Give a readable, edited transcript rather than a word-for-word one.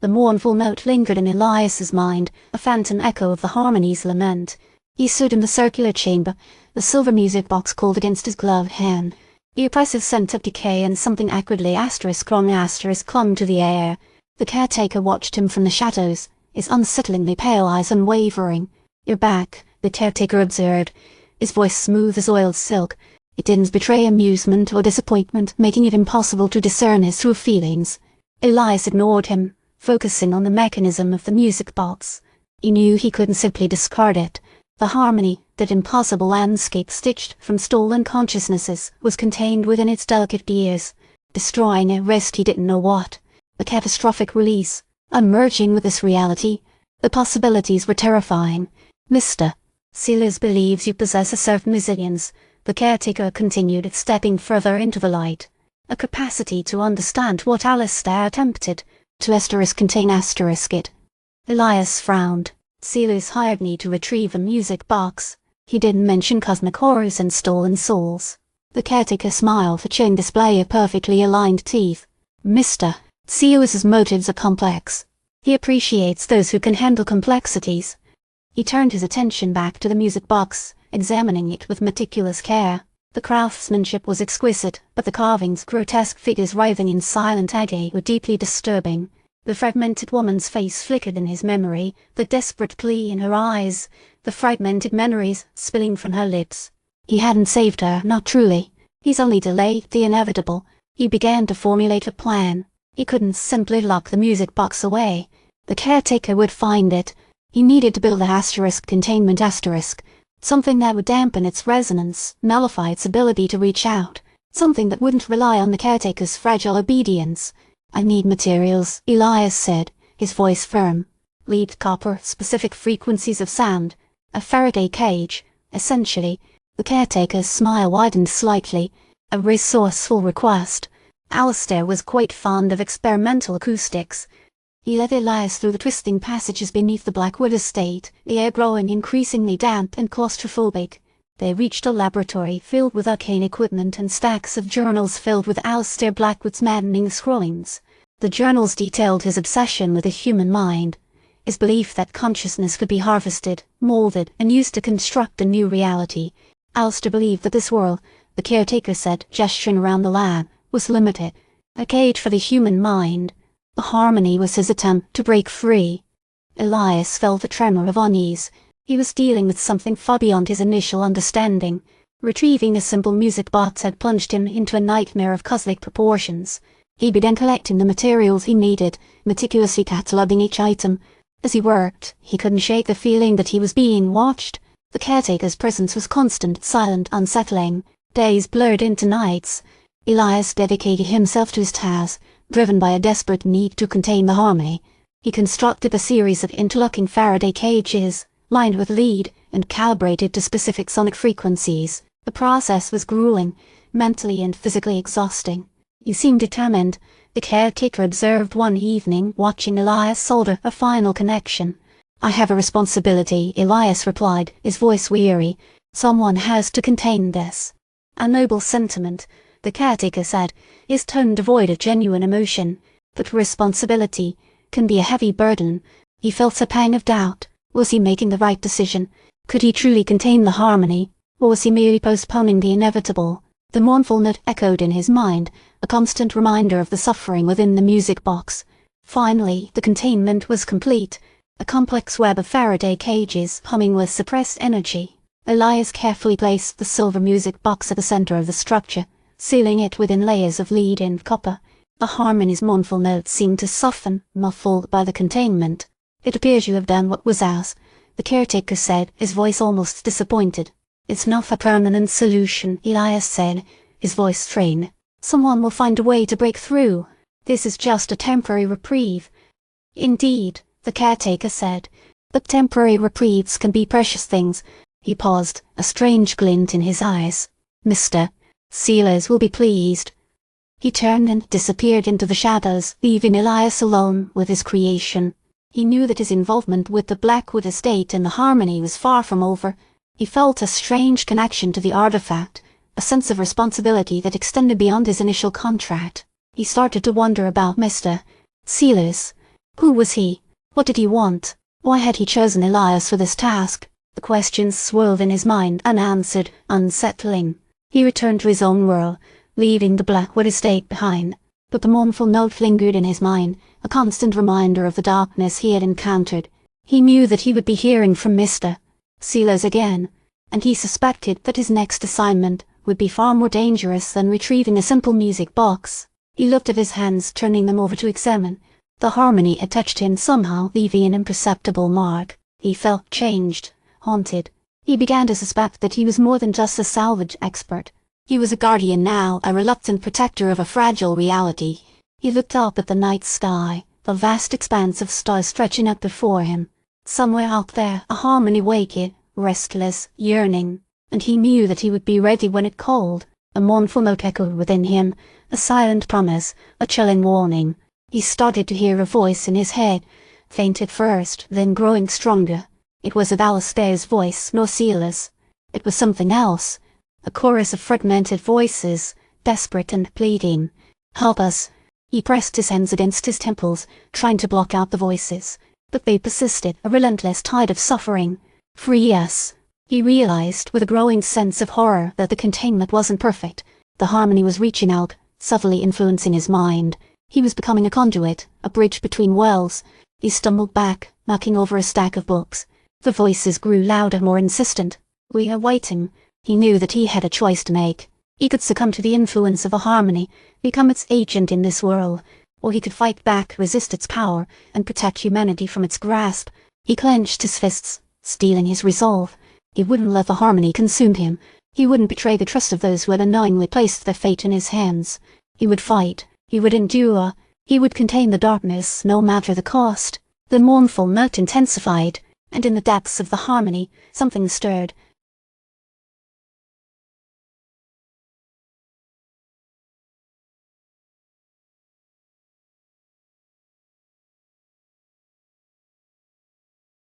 The mournful note lingered in Elias's mind, a phantom echo of the harmony's lament. He stood in the circular chamber, the silver music box cold against his gloved hand. The oppressive scent of decay and something acridly *** clung to the air. The caretaker watched him from the shadows, his unsettlingly pale eyes unwavering. "You're back," the caretaker observed, his voice smooth as oiled silk. It didn't betray amusement or disappointment, making it impossible to discern his true feelings. Elias ignored him, focusing on the mechanism of the music box. He knew he couldn't simply discard it. The harmony, that impossible landscape stitched from stolen consciousnesses, was contained within its delicate gears. Destroying it risked he didn't know what. The catastrophic release, unmerging with this reality. The possibilities were terrifying. "Mr. Elias believes you possess a certain resilience," the caretaker continued, stepping further into the light. "A capacity to understand what Alistair attempted to contain it." Elias frowned. "Elias hired me to retrieve a music box. He didn't mention cosmic horrors and stolen souls." The caretaker smiled, a chain display of perfectly aligned teeth. "Mr. Elias's motives are complex. He appreciates those who can handle complexities." He turned his attention back to the music box, examining it with meticulous care. The craftsmanship was exquisite, but the carvings, grotesque figures writhing in silent agony, were deeply disturbing. The fragmented woman's face flickered in his memory, the desperate plea in her eyes, the fragmented memories spilling from her lips. He hadn't saved her, not truly. He's only delayed the inevitable. He began to formulate a plan. He couldn't simply lock the music box away. The caretaker would find it. He needed to build a containment something that would dampen its resonance, nullify its ability to reach out, something that wouldn't rely on the caretaker's fragile obedience. "I need materials," Elias said, his voice firm. "Lead copper, specific frequencies of sound, a Faraday cage, essentially." The caretaker's smile widened slightly. A resourceful request. Alistair was quite fond of experimental acoustics. He led Elias through the twisting passages beneath the Blackwood Estate, the air growing increasingly damp and claustrophobic. They reached a laboratory filled with arcane equipment and stacks of journals filled with Alistair Blackwood's maddening scrawlings. The journals detailed his obsession with the human mind, his belief that consciousness could be harvested, molded, and used to construct a new reality. Alistair believed that this world, the caretaker said, gesturing around the lab, was limited, a cage for the human mind. The harmony was his attempt to break free. Elias felt a tremor of unease. He was dealing with something far beyond his initial understanding. Retrieving a simple music box had plunged him into a nightmare of cosmic proportions. He began collecting the materials he needed, meticulously cataloguing each item. As he worked, he couldn't shake the feeling that he was being watched. The caretaker's presence was constant, silent, unsettling. Days blurred into nights. Elias dedicated himself to his task, driven by a desperate need to contain the harmony. He constructed a series of interlocking Faraday cages, lined with lead, and calibrated to specific sonic frequencies. The process was grueling, mentally and physically exhausting. "You seem determined," the caretaker observed one evening, watching Elias solder a final connection. "I have a responsibility," Elias replied, his voice weary. "Someone has to contain this." "A noble sentiment," the caretaker said, his tone devoid of genuine emotion. "But responsibility can be a heavy burden." He felt a pang of doubt. Was he making the right decision? Could he truly contain the harmony? Or was he merely postponing the inevitable? The mournful note echoed in his mind, a constant reminder of the suffering within the music box. Finally, the containment was complete. A complex web of Faraday cages, humming with suppressed energy. Elias carefully placed the silver music box at the center of the structure, sealing it within layers of lead and copper. The harmony's mournful notes seemed to soften, muffled by the containment. "It appears you have done what was ours," the caretaker said, his voice almost disappointed. "It's not a permanent solution," Elias said, his voice strained. "Someone will find a way to break through. This is just a temporary reprieve." "Indeed," the caretaker said, "but temporary reprieves can be precious things." He paused, a strange glint in his eyes. "Mr. Elias will be pleased." He turned and disappeared into the shadows, leaving Elias alone with his creation. He knew that his involvement with the Blackwood Estate and the harmony was far from over. He felt a strange connection to the artifact, a sense of responsibility that extended beyond his initial contract. He started to wonder about Mr. Elias. Who was he? What did he want? Why had he chosen Elias for this task? The questions swirled in his mind, unanswered, unsettling. He returned to his own world, leaving the Blackwood Estate behind. But the mournful note lingered in his mind, a constant reminder of the darkness he had encountered. He knew that he would be hearing from Mr. Elias again, and he suspected that his next assignment would be far more dangerous than retrieving a simple music box. He looked at his hands, turning them over to examine. The harmony had touched him somehow, leaving an imperceptible mark. He felt changed, haunted. He began to suspect that he was more than just a salvage expert. He was a guardian now, a reluctant protector of a fragile reality. He looked up at the night sky, the vast expanse of stars stretching out before him. Somewhere out there, a harmony waited, restless, yearning, and he knew that he would be ready when it called. A mournful note echoed within him, a silent promise, a chilling warning. He started to hear a voice in his head, faint at first, then growing stronger. It wasn't Alistair's voice, nor Elias. It was something else. A chorus of fragmented voices, desperate and pleading. "Help us." He pressed his hands against his temples, trying to block out the voices. But they persisted, a relentless tide of suffering. "Free us." He realized with a growing sense of horror that the containment wasn't perfect. The harmony was reaching out, subtly influencing his mind. He was becoming a conduit, a bridge between worlds. He stumbled back, knocking over a stack of books. The voices grew louder, more insistent. "We are waiting." He knew that he had a choice to make. He could succumb to the influence of a harmony, become its agent in this world, or he could fight back, resist its power, and protect humanity from its grasp. He clenched his fists, steeling his resolve. He wouldn't let the harmony consume him. He wouldn't betray the trust of those who had unknowingly placed their fate in his hands. He would fight. He would endure. He would contain the darkness, no matter the cost. The mournful note intensified, and in the depths of the harmony, something stirred,